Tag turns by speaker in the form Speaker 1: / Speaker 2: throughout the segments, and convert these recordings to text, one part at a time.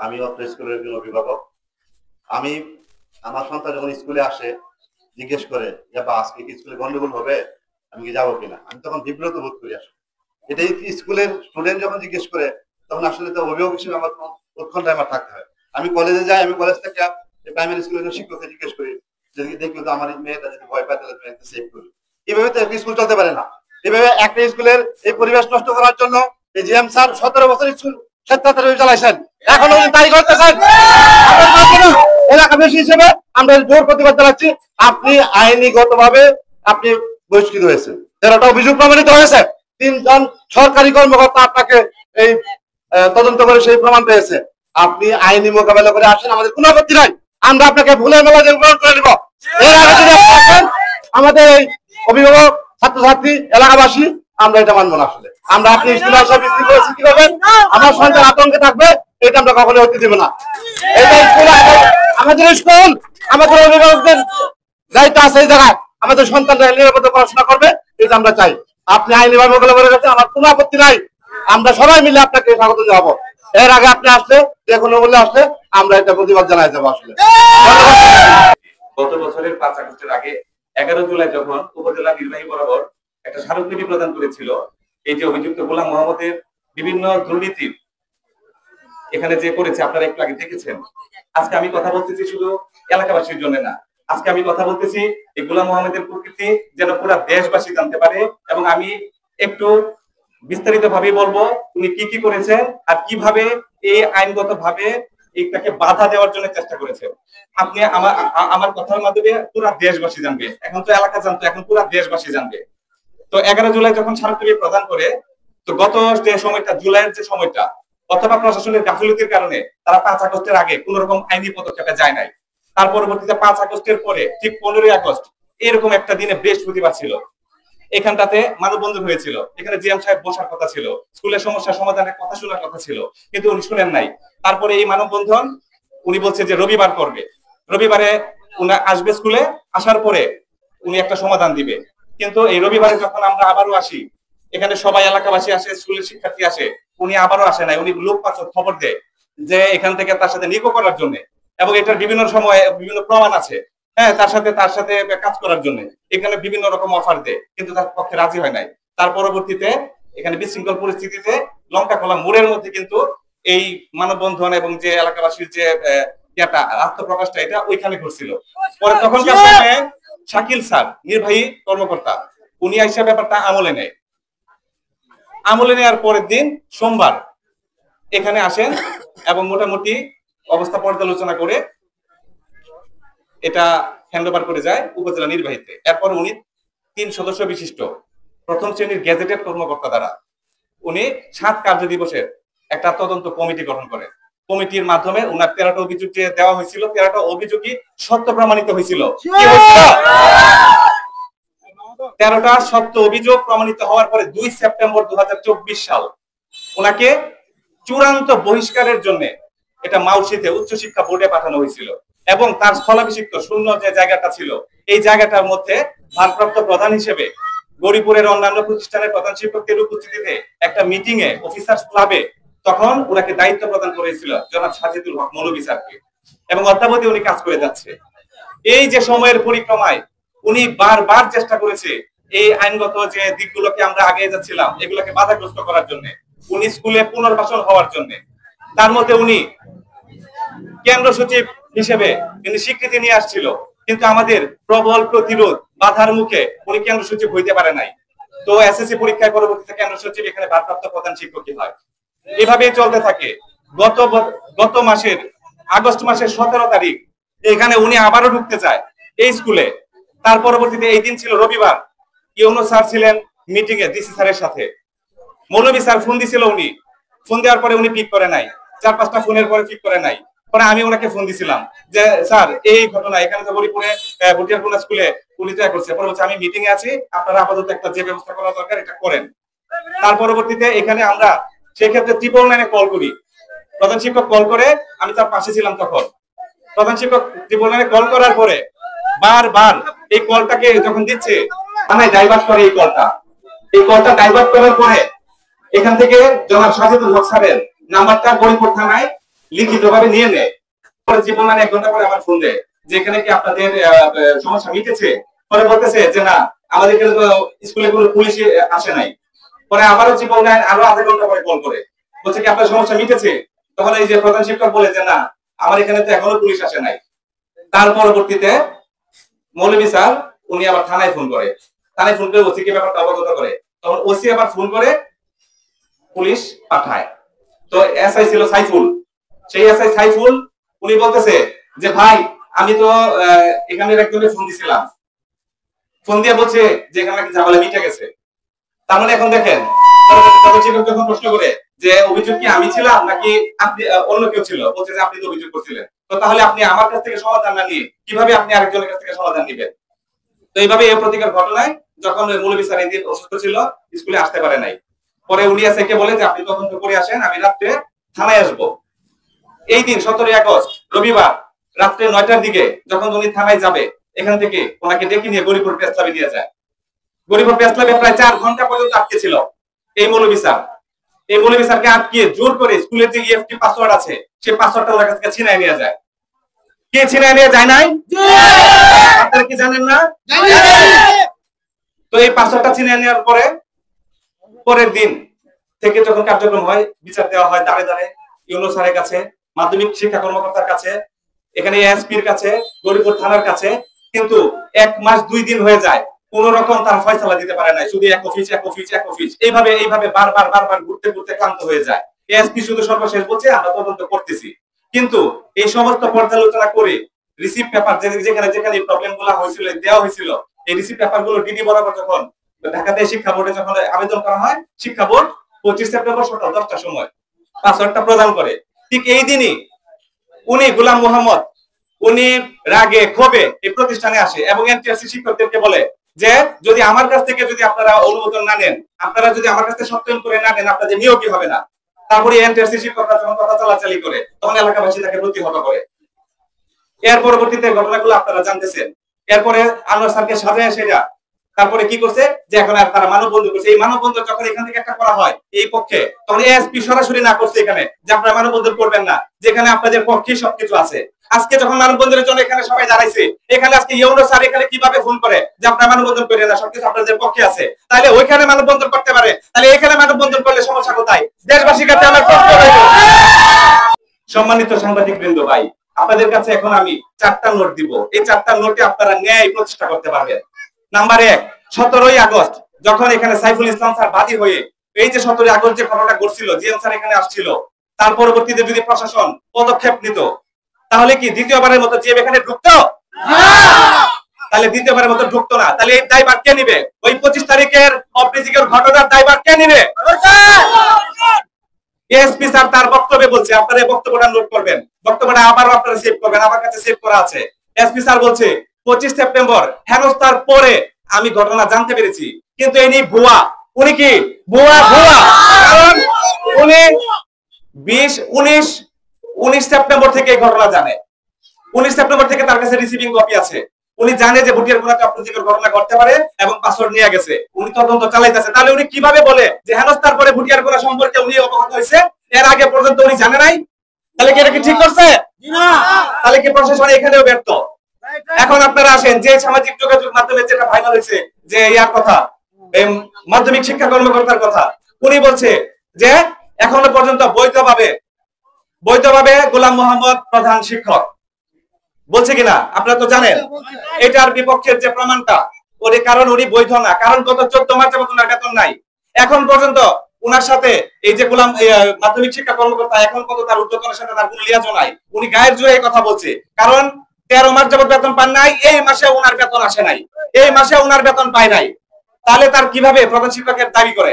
Speaker 1: আমি অত্র স্কুলের একজন অভিভাবক। আমি আমার সন্তান যখন স্কুলে আসে জিজ্ঞেস করে যে বা আজকে কি স্কুলে গন্ডগোল হবে, আমি কি যাবো কিনা, আমি তখন বিব্রত বোধ করি। আসলে এটাই স্কুলের স্টুডেন্ট যখন জিজ্ঞেস করে তখন আসলে তো অভিভাবক হিসেবে আমার উৎকণ্ঠায় আমার থাকতে হয়। আমি কলেজে যাই, আমি কলেজ থেকে প্রাইমারি স্কুলের শিক্ষককে জিজ্ঞেস করি যদি দেখি তো আমার মেয়েটা যদি ভয় পায় তাহলে মেয়েকে সেভ করি। এভাবে তো একটা স্কুল চলতে পারে না। এভাবে একটা স্কুলের এই পরিবেশ নষ্ট করার জন্য এই জিএম স্যার 17 বছর স্কুল স্বেচ্ছাচারী চালাইছেন, এখনো তাই করতেছেন। এলাকাবাসী হিসেবে আমরা জোর প্রতিবাদ জানাচ্ছি। আপনি আইনিগত ভাবে আপনি বহিষ্কৃত হয়েছেন, 13টা অভিযোগ প্রমাণিত হয়েছে, 3 জন সরকারি কর্মকর্তা আপনাকে এই তদন্ত করে সেই প্রমাণ পেয়েছে। আপনি আইনি মোকাবেলা করে আসেন, আমাদের কোনো আপত্তি নাই। আমরা আপনাকে ভুলের মেলা গ্রহণ করে নিব। এর আগে যদি আপনি আসেন, আমাদের এই অভিভাবক, ছাত্রছাত্রী, এলাকাবাসী আমরা এটা মানবো না। আসলে আমরা আপনি স্কুলে আসা বৃদ্ধি করেছি কি করবেন, আমার সন্তান আতঙ্কে থাকবে, এটা আমরা কখনো হতে দেব না। এটা স্কুল, আমাদের স্কুল, আমাদের অভিভাবকদের দায়িত্ব আছে এই জায়গায়, আমাদের সন্তানরা নিরাপদে পড়াশোনা করবে, এটা আমরা চাই। আপনি আইনি ভাবে মোকাবেলা করে গেছেন, আমার কোনো আপত্তি নাই। আমরা সবাই মিলে আপনাকে স্বাগত জানাবো। এর আগে আপনি আসলে, যে কোনো বলে আসলে আমরা এটা প্রতিবাদ জানাই যাবো। আসলে
Speaker 2: গত বছরের 5 আগস্টের আগে 11 জুলাই যখন উপজেলা নির্বাহী বরাবর একটা স্মারকলিপি প্রদান করেছিল, এই যে অভিযুক্ত গোলাম মোহাম্মদের বিভিন্ন দুর্নীতি এখানে যে করেছে আপনারা একটু আগে দেখেছেন। আজকে আমি কথা বলতেছি শুধু এলাকাবাসীর জন্য না, আজকে আমি কথা বলতেছি এই গোলাম মোহাম্মদের প্রকৃতি যেন পুরো দেশবাসী জানতে পারে। এবং আমি একটু বিস্তারিত ভাবে বলবো উনি কি কি করেছেন আর কিভাবে এই আইনগত ভাবে এটাকে বাধা দেওয়ার জন্য চেষ্টা করেছেন। আপনি আমার কথার মাধ্যমে পুরো দেশবাসী জানবে, এখন তো এলাকা জানতো, এখন পুরো দেশবাসী জানবে। তো 11 জুলাই যখন স্মারকলিপি প্রদান করে, তো গত যে সময়টা, জুলাইয়ের যে সময়টা, অথবা প্রশাসনের গাফিলতির কারণে তারা 5 আগস্টের আগে কোন রকম আইনি পদক্ষেপে যায় নাই। তার পরবর্তীতে 5 আগস্টের পরে ঠিক 15ই আগস্ট এরকম একটা দিনে বৃহস্পতিবার ছিল, এখানটাতে মানববন্ধন হয়েছিল। এখানে জিএম সাহেব বসার কথা ছিল, স্কুলের সমস্যা সমাধানের কথা শোনার কথা ছিল, কিন্তু উনি শুনেন নাই। তারপরে এই মানববন্ধন উনি বলছে যে রবিবার করবে, রবিবারে উনি আসবে স্কুলে, আসার পরে উনি একটা সমাধান দিবে। কিন্তু এই রবিবারে যখন আমরা আবারও আসি, এখানে সবাই এলাকাবাসী আসে, স্কুলের শিক্ষার্থী আসে, উনি আবারও আসে নাই। উনি লোক পাচার খবর দেয় যে এখান থেকে তার সাথে নিকো করার জন্য, এবং এটার বিভিন্ন সময় বিভিন্ন প্রমাণ আছে। হ্যাঁ, তার সাথে কাজ করার জন্য এখানে বিভিন্ন রকম অফার দেয়, কিন্তু তার পক্ষে রাজি হয় নাই। তার পরবর্তীতে এখানে বিশৃঙ্খল পরিস্থিতিতে লঙ্কাখোলা মোড়ের মধ্যে কিন্তু এই মানববন্ধন এবং যে এলাকাবাসীর যে আত্মপ্রকাশটা, এটা ওইখানে ঘটছিল। পরে তখনকার সময়ে শাকিল স্যার, নির্বাহী কর্মকর্তা, উনি আইসা ব্যাপারটা আমলে নেয়। আমলে নেওয়ার পরের দিন সোমবার এখানে আসেন এবং মোটামুটি অবস্থা পর্যালোচনা করে এটা হ্যান্ডওভার করে যায় উপজেলা নির্বাহীতে। এরপর উনি 3 সদস্য বিশিষ্ট প্রথম শ্রেণীর গেজেটেড কর্মকর্তা দ্বারা উনি 7 কার্য দিবসের একটা তদন্ত কমিটি গঠন করেন। কমিটির মাধ্যমে উনার 13টা অভিযোগ যে দেওয়া হয়েছিল, 13টা অভিযোগই সত্য প্রমাণিত হয়েছিল। কি হয়েছিল? 13টা সত্য অভিযোগ প্রমাণিত হওয়ার পরে 2 সেপ্টেম্বর 2024 সাল ওনাকে চূড়ান্ত বহিষ্কারের জন্য এটা মাউসিতে উচ্চশিক্ষা বোর্ডে পাঠানো হয়েছিল। এবং তার স্থলাভিষিক্ত শূন্য যে জায়গাটা ছিল, এই জায়গাটার মধ্যে ভারপ্রাপ্ত প্রধান হিসেবে গরিপুরের অন্যান্য প্রতিষ্ঠানের প্রধান শিক্ষকদের উপস্থিতিতে একটা মিটিং এ অফিসার্স ক্লাবে তখন ওনাকে দায়িত্ব প্রদান করেছিল জনাব সাজিদুল হক মৌলভী স্যারকে, এবং অদ্যাবধি উনি কাজ করে যাচ্ছে। এই যে সময়ের পরিক্রমায় উনি বারবার চেষ্টা করেছে এই আইনগত যে দিকগুলোকে আমরা আগে যাচ্ছিলাম এগুলোকে বাধাগ্রস্ত করার জন্য, উনি স্কুলে পুনর্বাসন হওয়ার জন্য। তার মধ্যে উনি কেন্দ্র সচিব হিসেবে তিনি স্বীকৃতি নিয়ে আসছিল, কিন্তু আমাদের প্রবল প্রতিরোধ বাধার মুখে উনি কেন্দ্র সচিব হইতে পারে নাই। তো এসএসসি পরীক্ষায় পরবর্তীতে কেন্দ্র সচিব এখানে ভারপ্রাপ্ত প্রধান শিক্ষকই হয়। এভাবেই চলতে থাকে। গত মাসের আগস্ট মাসের 17 তারিখ এখানে উনি আবারও ঢুকতে চায় এই স্কুলে। তার পরবর্তীতে এই দিন ছিল রবিবার, ইউনো স্যার ছিলেন মিটিং এ ডিসি স্যারের সাথে। মৌলভী স্যার ফোন দিছিল, উনি ফোন দেওয়ার পরে উনি পিক করে নাই, 4-5টা ফোনের পরে পিক করে নাই। পরে আমি ওনাকে ফোন দিছিলাম যে স্যার এই ঘটনা এখানে তো গরিপুরে ভুটিয়ারকোনা স্কুলে পুলিশ করছে। পরে বলছে আমি মিটিং এ আছি, আপনারা আপাতত একটা যে ব্যবস্থা করা দরকার এটা করেন। তার পরবর্তীতে এখানে আমরা সেই ক্ষেত্রে 999 কল করি, প্রধান শিক্ষক কল করে, আমি তার পাশে ছিলাম তখন। প্রধান শিক্ষক 999 কল করার পরে বারবার এই কলটাকে যখন দিচ্ছে থানায় ডাইভার্ট করে। এই কলটা ডাইভার্ট করার পরে এখান থেকে জনাব সাজিদুল হক স্যারের নাম্বারটা গরিপুর থানায় লিখিত ভাবে নিয়ে নেয়। পরে জীবন মানে 1 ঘন্টা পরে আমার ফোন দেয় যে এখানে কি আপনাদের সমস্যা মিটেছে। পরে বলতেছে যে না আমাদের এখানে তো স্কুলে কোনো পুলিশ আসে নাই। পরে আবারও জীবন নেয় আরো আধা ঘন্টা পরে কল করে বলছে কি আপনার সমস্যা মিটেছে। তখন এই যে প্রধান শিক্ষক বলে যে না আমার এখানে তো এখনো পুলিশ আসে নাই। তার পরবর্তীতে মৌলভী স্যার উনি আবার থানায় ফোন করে, থানায় ফোন করে ওসি কে ব্যাপারটা অবগত করে। তখন ওসি আবার ফোন করে পুলিশ পাঠায়। তো এসআই ছিল সাইফুল, সেই এসআই সাইফুল উনি বলতেছে যে ভাই আমি তো এখানে একজনকে ফোন দিছিলাম, ফোন দিয়ে বলছে যে এখানে নাকি ঝামেলা মিটে গেছে। তার মানে এখন দেখেন যখন প্রশ্ন করে যে অভিযোগ কি আমি ছিলাম নাকি আপনি অন্য কেউ ছিল, বলছে যে আপনি তো অভিযোগ করছিলেন, তো তাহলে আপনি আমার কাছ থেকে সমাধান না নিয়ে কিভাবে আপনি আরেকজনের কাছ থেকে সমাধান নেবেন। তো এইভাবে এই প্রতিকার ঘটনায় যখন মৌলভী স্যার এই দিন অসুস্থ ছিল স্কুলে আসতে পারে নাই, পরে উনি এসে বলে যে আপনি তদন্ত করে আসেন, আমি রাত্রে থানায় আসবো। এই দিন 17 আগস্ট রবিবার রাত্রে 9টার দিকে যখন উনি থানায় যাবে, এখান থেকে ওনাকে ডেকে নিয়ে গরিপুর প্রেস ক্লাবে নিয়ে যায়। গরিপুর প্রেস ক্লাবে প্রায় 4 ঘন্টা পর্যন্ত আটকে ছিল এই মৌলভী স্যার। এই মৌলভী স্যারকে আটকিয়ে জোর করে স্কুলের যে ইএফটি পাসওয়ার্ড আছে সেই পাসওয়ার্ডটা ওনার কাছ থেকে ছিনায় নিয়ে যায়। কে ছিনায় নিয়ে যায় নাই? আপনারা কি জানেন না? তো এই পাসওয়ার্ডটা ছিনায় নেওয়ার পরে পরের দিন থেকে যখন কার্যক্রম হয়, বিচার দেওয়া হয় দাঁড়ে দাঁড়ে ইউনূস স্যারের কাছে, মাধ্যমিক শিক্ষা কর্মকর্তার কাছে, এখানে এসপির কাছে, গরিপুর থানার কাছে, কিন্তু 1 মাস 2 দিন হয়ে যায়, কোন রকম তার ফয়সালা দিতে পারে না। শুধু এক অফিস এইভাবে বারবার ঘুরতে ঘুরতে ক্লান্ত হয়ে যায়। এসপি শুধু সর্বশেষ বলছে আমরা তদন্ত করতেছি। কিন্তু এই সমস্ত পর্যালোচনা করে রিসিভ পেপার যেখানে যেখানে প্রবলেম গুলো হয়েছিল দেওয়া হয়েছিল, এই রিসিভ পেপার গুলো ডিডি বরাবর যখন ঢাকাতে শিক্ষা বোর্ডে যখন আবেদন করা হয়, শিক্ষা বোর্ড 25 সেপ্টেম্বর সকাল 10টার সময় পাসওয়ার্ডটা প্রদান করে। ঠিক এই দিনই উনি গোলাম মোহাম্মদ উনি রাগে ক্ষোভে এই প্রতিষ্ঠানে আসে এবং এনটিআরসি শিক্ষকদেরকে বলে যে যদি আমার কাছ থেকে যদি আপনারা অনুমোদন না নেন, আপনারা যদি আমার কাছ থেকে সত্যায়ন করে না নেন, আপনাদের নিয়োগই হবে না। তারপরে এনটিআরসি শিক্ষকরা যখন কথা চালাচালি করে তখন এলাকাবাসী তাকে প্রতিহত করে। এর পরবর্তীতে ঘটনাগুলো আপনারা জানতেছেন। এরপরে আনোয়ার স্যারকে সাজায় সেটা তারপরে কি করছে যে এখন আর তারা মানববন্ধন করছে। এই মানববন্ধন যখন এখান থেকে একটা করা হয় এই পক্ষে, তখন এসপি সরাসরি না করছে এখানে যে আপনারা মানববন্ধন করবেন না, যেখানে আপনাদের পক্ষে সবকিছু আছে। আজকে যখন মানববন্ধনের জন্য এখানে সবাই দাঁড়াইছে, এখানে আজকে ইউনূস স্যার এখানে কিভাবে ফোন করে যে আপনারা মানববন্ধন করেন না, সবকিছু আপনাদের পক্ষে আছে, তাহলে ওইখানে মানববন্ধন করতে পারে, তাহলে এখানে মানববন্ধন করলে সমস্যা কোথায়? দেশবাসীর কাছে আমার প্রশ্ন রইল। সম্মানিত সাংবাদিক বৃন্দ ভাই, আপনাদের কাছে এখন আমি 4টা নোট দিব। এই 4টা নোটে আপনারা ন্যায় প্রতিষ্ঠা করতে পারবেন। নাম্বার 1, 17 আগস্ট যখন এখানে সাইফুল ইসলাম স্যার বাদী হয়ে এই যে 17 আগস্ট যে ঘটনা ঘটছিল, জিএম স্যার এখানে আসছিল, তার পরবর্তীতে যদি প্রশাসন পদক্ষেপ নিত তাহলে কি দ্বিতীয়বারের মতো জিএম এখানে ঢুকতো? তাহলে দ্বিতীয়বারের মতো ঢুকতো না। তাহলে এই দায়ভার কে নিবে? ওই 25 তারিখের অপ্রীতিকর ঘটনার দায়ভার কে নিবে? এসপি স্যার তার বক্তব্যে বলছে, আপনারা এই বক্তব্যটা নোট করবেন, বক্তব্যটা আবারও আপনারা সেভ করবেন, আমার কাছে সেভ করা আছে। এসপি স্যার বলছে 25 সেপ্টেম্বর হেনস্থার পরে আমি ঘটনা জানতে পেরেছি, কিন্তু ইনি ভুয়া। উনি কি ভুয়া? কারণ উনি 19 সেপ্টেম্বর থেকে এই ঘটনা জানে। 19 সেপ্টেম্বর থেকে তার কাছে রিসিভিং কপি আছে। উনি জানে যে ভুটিয়ার কোনো একটা অপ্রীতিকর ঘটনা ঘটতে পারে এবং পাসওয়ার্ড নিয়ে গেছে, উনি তদন্ত চালাইতেছে। তাহলে উনি কিভাবে বলে যে হেনস্থার পরে ভুটিয়ার কোনো সম্পর্কে উনি অবগত হয়েছে, এর আগে পর্যন্ত উনি জানে নাই? তাহলে কি এটা কি ঠিক করছে? না। তাহলে কি প্রশাসন এখানেও ব্যর্থ? এখন আপনারা আসেন যে সামাজিক যোগাযোগ মাধ্যমে যেটা ভাইরাল হয়েছে যে ইয়ার কথা, মাধ্যমিক শিক্ষা কর্মকর্তার কথা, উনি বলছে যে এখনো পর্যন্ত বৈধভাবে গোলাম মোহাম্মদ প্রধান শিক্ষক, বলছে কিনা আপনারা তো জানেন। এটার বিপক্ষের যে প্রমাণটা ওর কারণ উনি বৈধ না, কারণ গত 14 মার্চ পর্যন্ত ওনার বেতন নাই। এখন পর্যন্ত উনার সাথে এই যে গোলাম মাধ্যমিক শিক্ষা কর্মকর্তা এখন পর্যন্ত তার উদ্যোগের সাথে তার কোনো লিয়াজও নাই। উনি গায়ের জোরে এই কথা বলছে, কারণ 13 মার্চ যাবত বেতন পান নাই, এই মাসে ওনার বেতন আসে নাই, এই মাসে ওনার বেতন পায় নাই। তাহলে তার কিভাবে প্রধান শিক্ষকের দাবি করে?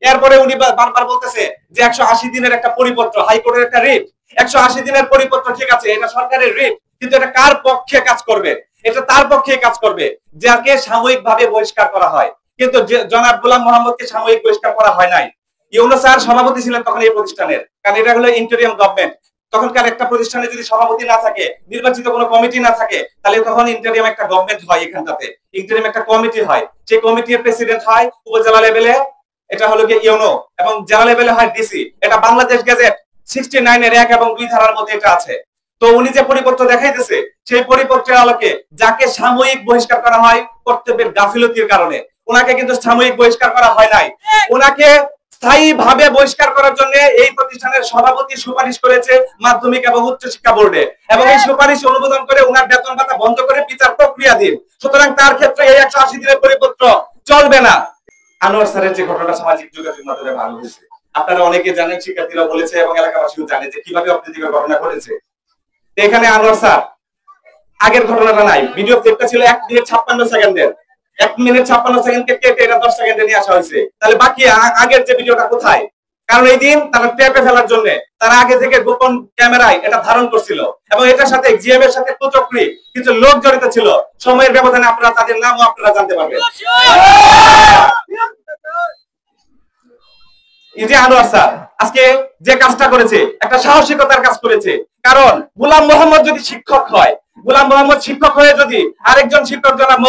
Speaker 2: এরপরে উনি বারবার বলতেছে যে 180 দিনের একটা পরিপত্র, হাইকোর্টের একটা রিট, 180 দিনের পরিপত্র ঠিক আছে, এটা সরকারের রিট, কিন্তু এটা কার পক্ষে কাজ করবে? এটা তার পক্ষে কাজ করবে যাকে সাময়িকভাবে বহিষ্কার করা হয়। কিন্তু জনাব গোলাম মোহাম্মদকে সাময়িক বহিষ্কার করা হয় নাই। ইউনূস স্যার সভাপতি ছিলেন তখন এই প্রতিষ্ঠানের, কারণ এটা হলো ইন্টারিয়াম গভর্নমেন্ট। তখনকার একটা প্রতিষ্ঠানে যদি সভাপতি না থাকে, নির্বাচিত কোনো কমিটি না থাকে, তাহলে তখন ইন্টারিয়াম একটা গভর্নমেন্ট হয়, এখানটাতে ইন্টারিয়াম একটা কমিটি হয়। সেই কমিটির প্রেসিডেন্ট হয় উপজেলা লেভেলে, এটা হলো কি ইউনো, এবং জেলা লেভেলে হয় ডিসি। এটা বাংলাদেশ গেজেট 69 এর 1 এবং 2 ধারার মধ্যে এটা আছে। তো উনি যে পরিপত্র দেখাইতেছে সেই পরিপত্রের আলোকে যাকে সাময়িক বহিষ্কার করা হয় কর্তব্যের গাফিলতির কারণে, ওনাকে কিন্তু সাময়িক বহিষ্কার করা হয় নাই, ওনাকে স্থায়ীভাবে বহিষ্কার করার জন্য এই প্রতিষ্ঠানের সভাপতি সুপারিশ করেছে মাধ্যমিক এবং উচ্চ শিক্ষা বোর্ডে, এবং এই সুপারিশ অনুমোদন করে ওনার বেতন ভাতা বন্ধ করে বিচার প্রক্রিয়াধীন। সুতরাং তার ক্ষেত্রে এই 180 দিনের পরিপত্র চলবে না। আনোয়ার স্যারের যে ঘটনা সামাজিক যোগাযোগ মাধ্যমে ভালো হয়েছে, আপনারা অনেকে জানেন, শিক্ষার্থীরা বলেছে এবং এলাকাবাসীও জানে যে কিভাবে অপ্রীতিকর ঘটনা ঘটেছে। এখানে আনোয়ার স্যার আগের ঘটনাটা নাই, ভিডিও ক্লিপটা ছিল 1 মিনিট 56 সেকেন্ডের, 1 মিনিট 56 সেকেন্ডকে কেটে এটা 10 সেকেন্ডে নিয়ে আসা হয়েছে। তাহলে বাকি আগের যে ভিডিওটা কোথায়? কারণ এই দিন তারা টেপে ফেলার জন্য তারা আগে থেকে গোপন ক্যামেরায় এটা ধারণ করছিল, এবং এটার সাথে জিএম এর সাথে কুচক্রী কিছু লোক জড়িত ছিল। সময়ের ব্যবধানে আপনারা তাদের নামও আপনারা জানতে পারবেন। এই যে আনোয়ার স্যার আজকে যে কাজটা করেছে একটা সাহসিকতার কাজ করেছে, কারণ গোলাম মোহাম্মদ যদি শিক্ষক হয়, গোলাম মোহাম্মদ শিক্ষক হয়ে যদি আরেকজন শিক্ষক জনাব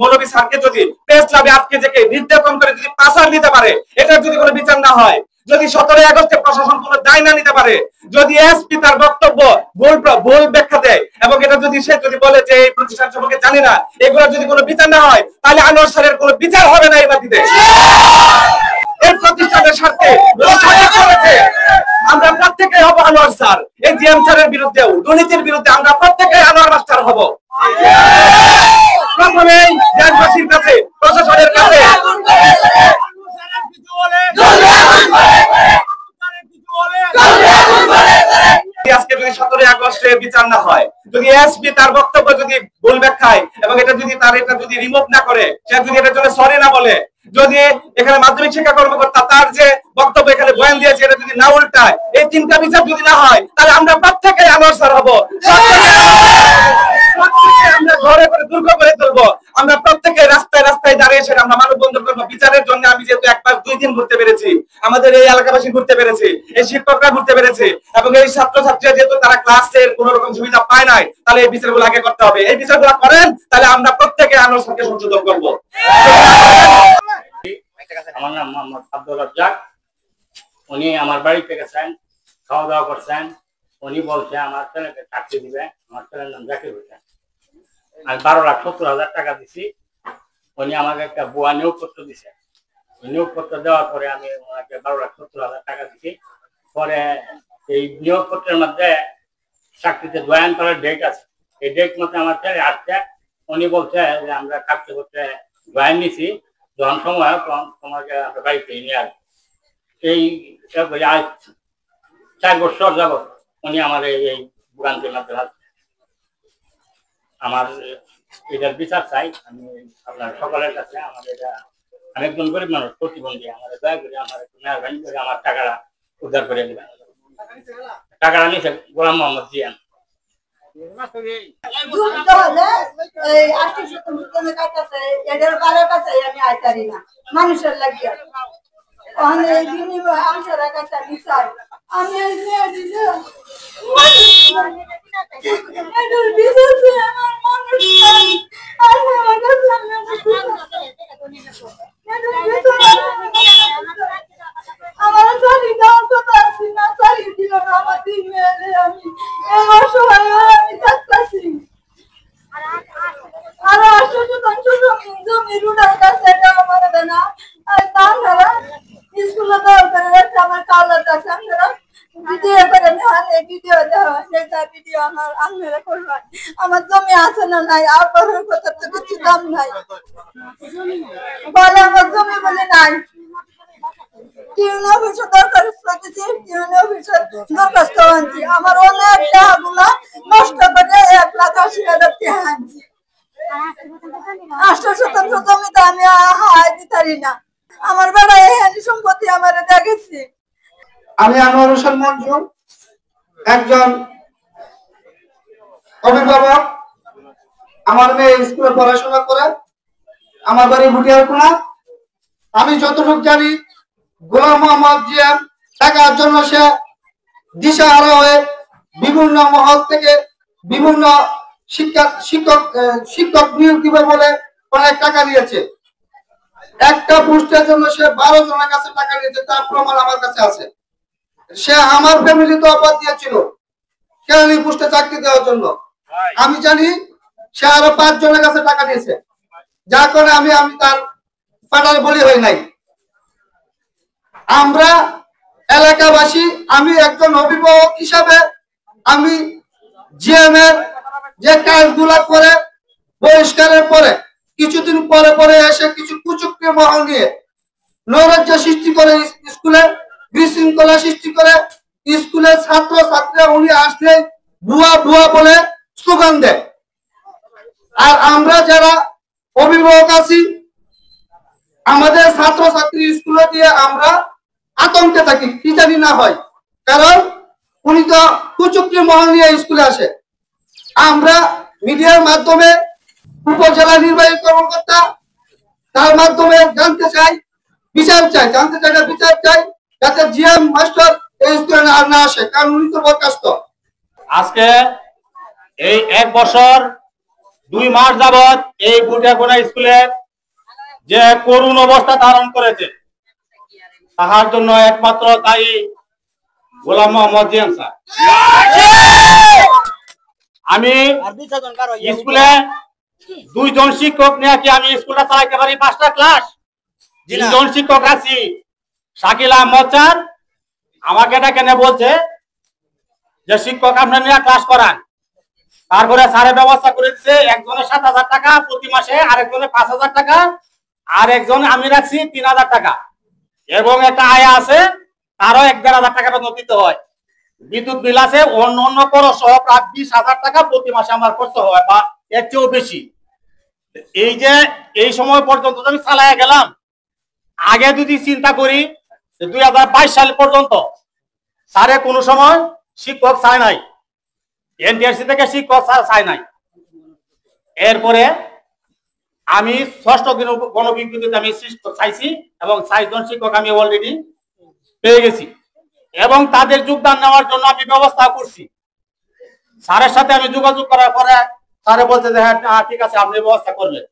Speaker 2: মৌলভী স্যারকে যদি প্রেস ক্লাবে আটকে থেকে নির্যাতন করে যদি পাচার দিতে পারে, এটার যদি কোনো বিচার না হয়, যদি 17 আগস্টে প্রশাসন কোনো দায় না নিতে পারে, যদি এসপি তার বক্তব্য ভুল ব্যাখ্যা দেয়, এবং এটা যদি সে যদি বলে যে এই প্রতিষ্ঠান সম্পর্কে জানি না, এগুলো যদি কোনো বিচার না হয়, তাহলে আনোয়ার স্যারের কোনো বিচার হবে না এই বাতিতে। এই প্রতিষ্ঠানের স্বার্থে আমরা প্রত্যেকে হব আনোয়ার স্যার। এই জিএম স্যারের বিরুদ্ধে, দুর্নীতির বিরুদ্ধে আমরা প্রত্যেকে আনোয়ার মাস্টার হব। প্রথমেই দেশবাসীর কাছে, প্রশাসনের কাছে আজকে যদি 17 আগস্টে বিচার না হয়, যদি এসপি তার বক্তব্য যদি ভুল ব্যাখ্যায় এবং এটা যদি তার এটা যদি রিমুভ না করে, সে যদি এটার জন্য সরি না বলে, যদি এখানে মাধ্যমিক শিক্ষা কর্মকর্তা তার যে বক্তব্য এখানে বয়ান দিয়েছে এটা যদি না উল্টায়, এই 3টা বিচার যদি না হয়, তাহলে আমরা প্রত্যেকে আনোয়ার স্যার হব, আমরা ঘরে করে দুর্গ করে তুলবো, আমরা প্রত্যেকে রাস্তায় রাস্তায় দাঁড়িয়ে সেটা আমরা মানববন্ধন করবো বিচারের জন্য। আমি যেহেতু 1 মাস 2 দিন ঘুরতে পেরেছি, আমাদের এই এলাকাবাসী ঘুরতে পেরেছি, এই শিক্ষকরা ঘুরতে পেরেছে, এবং এই ছাত্রছাত্রীরা যেহেতু তারা ক্লাসের কোন রকম সুবিধা পায় নাই, তাহলে এই বিচারগুলো আগে করতে হবে। এই বিচারগুলো করেন, তাহলে আমরা প্রত্যেকে আনোয়ার স্যারকে সংশোধন করবো।
Speaker 3: আমার নাম মোহাম্মদ আব্দুর রাজ্জাক। উনি আমার বাড়িতে গেছেন, খাওয়া দাওয়া করছেন। উনি বলছে আমার ছেলেকে চাকরি দিবে, আমার ছেলের নাম জাকির হোসেন। আমি 12,70,000 টাকা দিছি। উনি আমাকে একটা বুয়া নিয়োগপত্র দিছে। নিয়োগপত্র দেওয়ার পরে আমি ওনাকে 12,70,000 টাকা দিছি। পরে এই নিয়োগপত্রের মধ্যে চাকরিতে জয়েন করার ডেট আছে, এই ডেট মতো আমার ছেলে আসছে। উনি বলছে যে আমরা চাকরি করতে জয়েন নিছি, যখন সময় হয় তখন তোমাকে আমরা বাড়িতে নিয়ে আসবো। এই আজ 4 বছর যাবত উনি আমার এই ভোগান্তির মধ্যে আছে। আমার এটার বিচার চাই আমি আপনার সকলের কাছে। আমার এটা, আমি একজন গরিব মানুষ, প্রতিবন্ধী, আমার দয়া করে আমার একটু মেহরবানি করে আমার টাকাটা উদ্ধার করে দেবেন। টাকাটা নিচ্ছে গোলাম মোহাম্মদ জিয়ান। মানুষের লাগিয়া
Speaker 4: আমার চাকরি দেওয়ার কথা আছে না, চাকরি দিল না আমার 3 মেয়ে, আমি আমি থাকতেছি। আর 800 জমি রুডার কাছে আমার না, আর তাছাড়া স্কুলে দেওয়ার করে রাখছে আমার কালার কাছে। আপনারা ভিডিও করে নেওয়া, ভিডিও দেওয়া, সেটা ভিডিও আমার আপনারা করবেন। আমার জমি আছে না নাই, আপনার কথা তো কিছু দাম নাই বলে, আমার জমি বলে নাই। আমার অনেক টাকাগুলা নষ্ট করে 1,80,000 টাকা আনছি। 800 জমিতে আমি হাই দিতে না। আমার বেড়া এই সম্পত্তি আমার দেখেছি।
Speaker 5: আমি আনোয়ার হোসেন মঞ্জু, একজন অভিভাবক। আমার মেয়ে স্কুলে পড়াশোনা করে, আমার বাড়ি ভুটিয়ারকুনা। আমি যতটুকু জানি গোলাম মোহাম্মদ জিয়াম টাকার জন্য সে দিশাহারা হয়ে বিভিন্ন মহল থেকে বিভিন্ন শিক্ষক নিয়োগ দিবে বলে অনেক টাকা নিয়েছে। একটা পোস্টের জন্য সে 12 জনের কাছে টাকা নিয়েছে, তার প্রমাণ আমার কাছে আছে। সে আমার ফ্যামিলিতে অফার দিয়েছিল কেরানি পোস্টে চাকরি দেওয়ার জন্য। আমি জানি সে আরো 5 জনের কাছে টাকা দিয়েছে, যার কারণে আমি তার পাটার বলি হই নাই। আমরা এলাকাবাসী, আমি একজন অভিভাবক হিসাবে আমি জিএম এর যে কাজগুলা করে বহিষ্কারের পরে কিছুদিন পরে পরে এসে কিছু কুচক্রী মহল নিয়ে নৈরাজ্য সৃষ্টি করে, স্কুলে বিশৃঙ্খলা সৃষ্টি করে, স্কুলের ছাত্র ছাত্রীরা উনি আসলে ভুয়া ভুয়া বলে স্লোগান দেয়। আর আমরা যারা অভিভাবক আছি, আমাদের ছাত্র ছাত্রী স্কুলে দিয়ে আমরা আতঙ্কে থাকি, কি জানি না হয়, কারণ উনি তো কুচক্রী মহল নিয়ে স্কুলে আসে। আমরা মিডিয়ার মাধ্যমে উপজেলা নির্বাহী কর্মকর্তা তার মাধ্যমে জানতে চাই, বিচার চাই, জানতে চাই না বিচার চাই, যাতে জিএম মাস্টার এই স্কুলে আর না আসে, কারণ উনি তো বরখাস্ত।
Speaker 3: আজকে এই 1 বছর 2 মাস যাবৎ এই বুটিয়াগোনা স্কুলের যে করুণ অবস্থা ধারণ করেছে, তাহার জন্য একমাত্র দায়ী গোলাম মোহাম্মদ জিয়াম স্যার। আমি স্কুলে 2 জন শিক্ষক নিয়ে কি আমি স্কুলটা চালাইতে পারি? 5টা ক্লাস, 3 জন শিক্ষক আছি। শাকিল আহমদ স্যার আমাকে ডাকে বলছে যে শিক্ষক আপনার নিয়ে ক্লাস করান। তারপরে স্যারের ব্যবস্থা করে দিচ্ছে, একজনের 7,000 টাকা প্রতি মাসে, আরেকজনের 5,000 টাকা, আর একজন আমি রাখছি 3,000 টাকা, এবং একটা আয় আছে তারও 1,500 টাকা বেতন দিতে হয়। বিদ্যুৎ বিল আছে, অন্য অন্য খরচ সহ প্রায় 20,000 টাকা প্রতি মাসে আমার খরচ হয়, বা এর চেয়েও বেশি। এই যে এই সময় পর্যন্ত আমি চালাইয়া গেলাম। আগে যদি চিন্তা করি 2022 সাল পর্যন্ত স্যারে কোনো সময় শিক্ষক চায় নাই, এনটিআরসি থেকে শিক্ষক চায় নাই। এরপরে আমি 6ষ্ঠ গণবিজ্ঞপ্তিতে আমি শিক্ষক চাইছি, এবং 6 জন শিক্ষক আমি অলরেডি পেয়ে গেছি, এবং তাদের যোগদান নেওয়ার জন্য আমি ব্যবস্থা করছি। স্যারের সাথে আমি যোগাযোগ করার পরে স্যারে বলছে যে হ্যাঁ ঠিক আছে, আপনি ব্যবস্থা করবেন।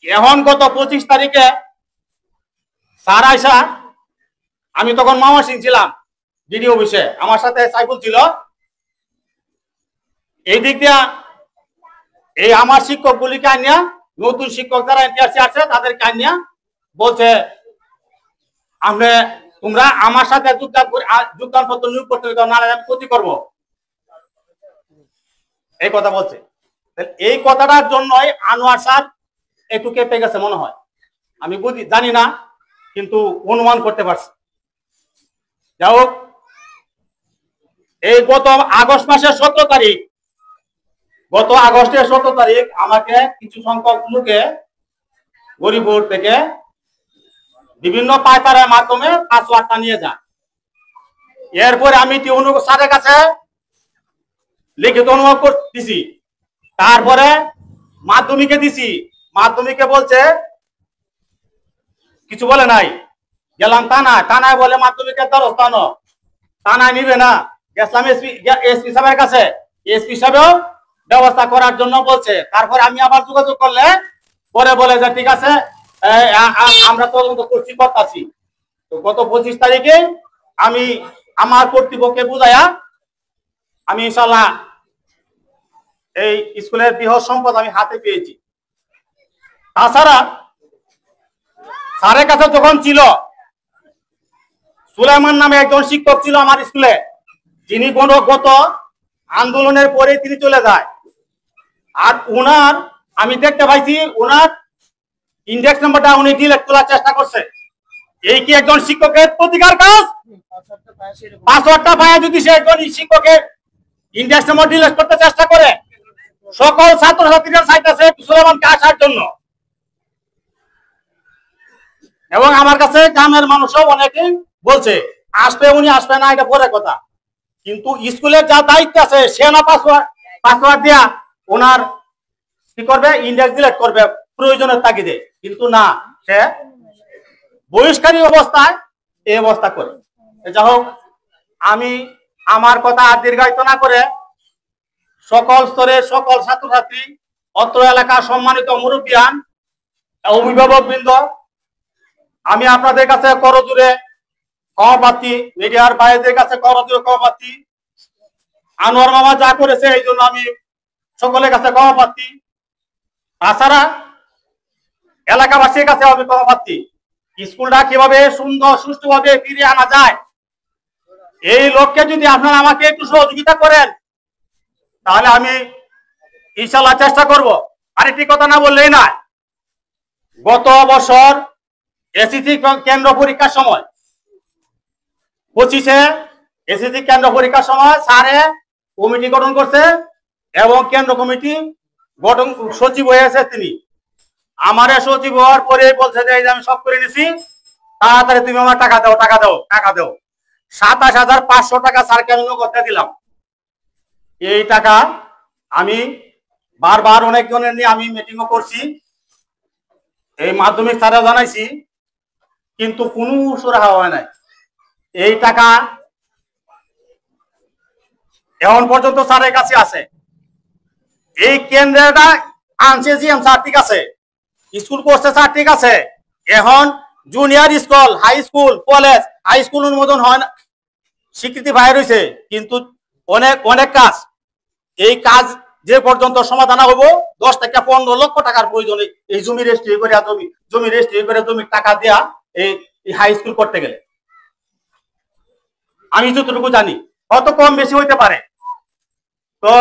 Speaker 3: এখন গত 25 তারিখে স্যার আইসা, আমি তখন মামা সিং ছিলাম ডিডি অফিসে, আমার সাথে সাইফুল ছিল। এই দিক দিয়া এই আমার শিক্ষকগুলিকে আনিয়া, নতুন শিক্ষক যারা এনটিআরসি আছে তাদেরকে আনিয়া বলছে তোমরা আমার সাথে যোগদান পত্র নিয়োগ করতে হবে, নাহলে আমি ক্ষতি করবো, এই কথা বলছে। এই কথাটার জন্যই আনোয়ার স্যার একটু কেঁপে গেছে মনে হয়, আমি জানি না, কিন্তু অনুমান করতে পারছি। যাই হোক, এই গত আগস্ট মাসের 17 তারিখ, গত আগস্টের 17 তারিখ আমাকে কিছু সংখ্যক লোকে গরিবপুর থেকে বিভিন্ন পাইকারের মাধ্যমে 5 লাখ টাকা নিয়ে যায়। এরপরে আমি টিউনু স্যারের কাছে লিখিত অনুভব করতেছি, তারপরে মাধ্যমিকে দিছি, মাধ্যমিকে বলছে কিছু বলে নাই। গেলাম থানায় বলে মাধ্যমিকের দ্বারস্থ থানায় নিবে না, গেছিলাম এসপি সাহেবের কাছে, এসপি সাহেবও ব্যবস্থা করার জন্য বলছে। তারপরে আমি আবার যোগাযোগ করলে পরে বলে যে ঠিক আছে, আমরা তদন্ত করতেছি। তো গত 25 তারিখে আমি আমার কর্তৃপক্ষকে বুঝাইয়া আমি ইনশাল্লাহ এই স্কুলের বৃহৎ সম্পদ আমি হাতে পেয়েছি। তাছাড়া স্যারের কাছে যখন ছিল, সুলাইমান নামে একজন শিক্ষক ছিল আমার স্কুলে, যিনি গত আন্দোলনের পরে তিনি চলে যায়। আর উনার আমি দেখতে পাইছি উনার ইন্ডেক্স নাম্বারটা উনি ডিলিট করার চেষ্টা করছে। এই কি একজন শিক্ষকের প্রতিকার কাজ? পাসওয়ার্ডটা পায় যদি সে একজন শিক্ষকের ইন্ডেক্স নাম্বার ডিলিট করতে চেষ্টা করে, সকল ছাত্রছাত্রীরা চাইতেছে সুলাইমানকে আসার জন্য, এবং আমার কাছে গ্রামের মানুষও অনেকেই বলছে আসবে, উনি আসবে না, এটা পরে কথা। কিন্তু স্কুলের যা দায়িত্ব আছে সে না পাসওয়ার্ড দিয়া ওনার কি করবে, ইন্ডেক্স ডিলিট করবে প্রয়োজনের তাগিদে, কিন্তু না, সে বহিষ্কারী অবস্থায় এই অবস্থা করে। যাই হোক, আমি আমার কথা আর দীর্ঘায়িত না করে সকল স্তরের সকল ছাত্রছাত্রী, অত্র এলাকার সম্মানিত মুরব্বিয়ান, অভিভাবক বৃন্দ, আমি আপনাদের কাছে করজোড়ে ক্ষমা প্রার্থী, মিডিয়ার ভাইদের কাছে ক্ষমা প্রার্থী। আনোয়ার মামা যা করেছে এই জন্য আমি সকলের কাছে ক্ষমা প্রার্থী। তাছাড়া এলাকাবাসীর কাছে আমি ক্ষমা প্রার্থী। স্কুলটা কিভাবে সুন্দর সুষ্ঠুভাবে ফিরিয়ে আনা যায়, এই লক্ষ্যে যদি আপনারা আমাকে একটু সহযোগিতা করেন তাহলে আমি ইনশাল্লাহ চেষ্টা করব। আরেকটি কথা না বললেই না, গত বছর এসএসসি কেন্দ্র পরীক্ষার সময় 25-এ এসএসসি কেন্দ্র পরীক্ষার সময় স্যারে কমিটি গঠন করছে এবং কেন্দ্র কমিটি গঠন সচিব হয়েছে তিনি। আমার সচিব হওয়ার পরে বলছে যে আমি সব করে নিছি, তাড়াতাড়ি তুমি আমার টাকা দাও 27,500 টাকা স্যারকে আমি নগদ দিলাম। এই টাকা আমি বারবার অনেকজনের নিয়ে আমি মিটিংও করছি, এই মাধ্যমিক স্যারেও জানাইছি, কিন্তু কোনো সুরাহা হয় নাই। এই টাকা এখন পর্যন্ত স্যারের কাছে আছে। এই কেন্দ্রটা আনছে জিএম স্যার, ঠিক আছে, স্কুল করছে স্যার, ঠিক আছে, এখন junior school, high school, college, high school অনুমোদন হয় না, স্বীকৃতি বাইর হয়েছে, কিন্তু অনেক কাজ, এই কাজ যে পর্যন্ত সমাধান হবো 10 থেকে 15 লক্ষ টাকার প্রয়োজন এই জমি রেজিস্ট্রি করে জমির টাকা দেয়া এই হাই স্কুল করতে গেলে। আমি যতটুকু জানি হয়তো কম বেশি হইতে পারে। তো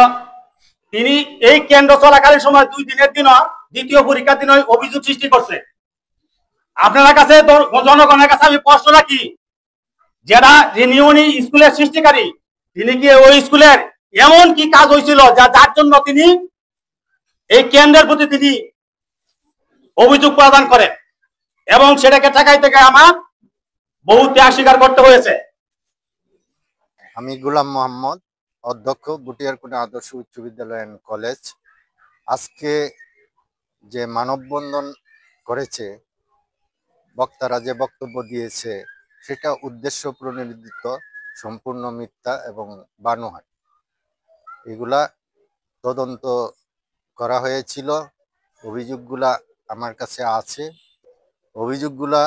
Speaker 3: তিনি এই কেন্দ্র চলাকালীন সময় 2 দিনের দিন দ্বিতীয় পরীক্ষার দিন অভিযোগ সৃষ্টি করছে। আপনার কাছে জনগণের কাছে আমি প্রশ্ন রাখি, যিনি স্কুলের সৃষ্টিকারী, তিনি কি ওই স্কুলের এমন কি কাজ হয়েছিল যার জন্য তিনি এই কেন্দ্রের প্রতি তিনি অভিযোগ প্রদান করেন এবং সেটাকে ঠেকাইতে গিয়ে আমার বহু ত্যাগ স্বীকার করতে হয়েছে।
Speaker 6: আমি গোলাম মোহাম্মদ, অধ্যক্ষ বুটিয়ারকুনা আদর্শ উচ্চ বিদ্যালয় এন্ড কলেজ। আজকে যে মানববন্ধন করেছে, বক্তারা যে বক্তব্য দিয়েছে সেটা উদ্দেশ্য প্রণোদিত, সম্পূর্ণ মিথ্যা এবং বানোয়াট। এগুলা তদন্ত করা হয়েছিল, অভিযোগগুলা আমার কাছে আছে, অভিযোগগুলা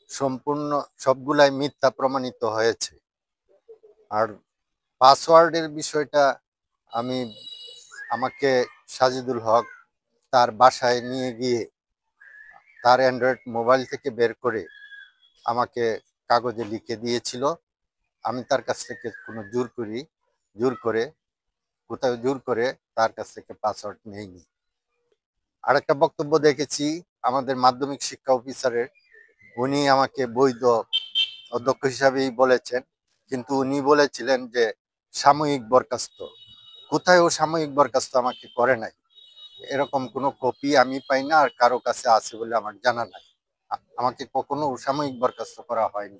Speaker 6: সম্পূর্ণ সবগুলাই মিথ্যা প্রমাণিত হয়েছে। আর পাসওয়ার্ডের বিষয়টা আমাকে সাজিদুল হক তার বাসায় নিয়ে গিয়ে তার অ্যান্ড্রয়েড মোবাইল থেকে বের করে আমাকে কাগজে লিখে দিয়েছিল। আমি তার কাছ থেকে কোনো জোর করে তার কাছ থেকে পাসওয়ার্ড নেইনি। আরেকটা বক্তব্য দেখেছি আমাদের মাধ্যমিক শিক্ষা অফিসারের, উনি আমাকে বৈধ অধ্যক্ষ হিসাবেই বলেছেন, কিন্তু উনি বলেছিলেন যে সাময়িক বরখাস্ত। কোথায় ও সাময়িক বরখাস্ত আমাকে করে নাই, এরকম কোনো কপি আমি পাই না, আর কারো কাছে আছে বলে আমার জানা নাই। আমাকে কখনো সাময়িক বরখাস্ত করা হয়নি।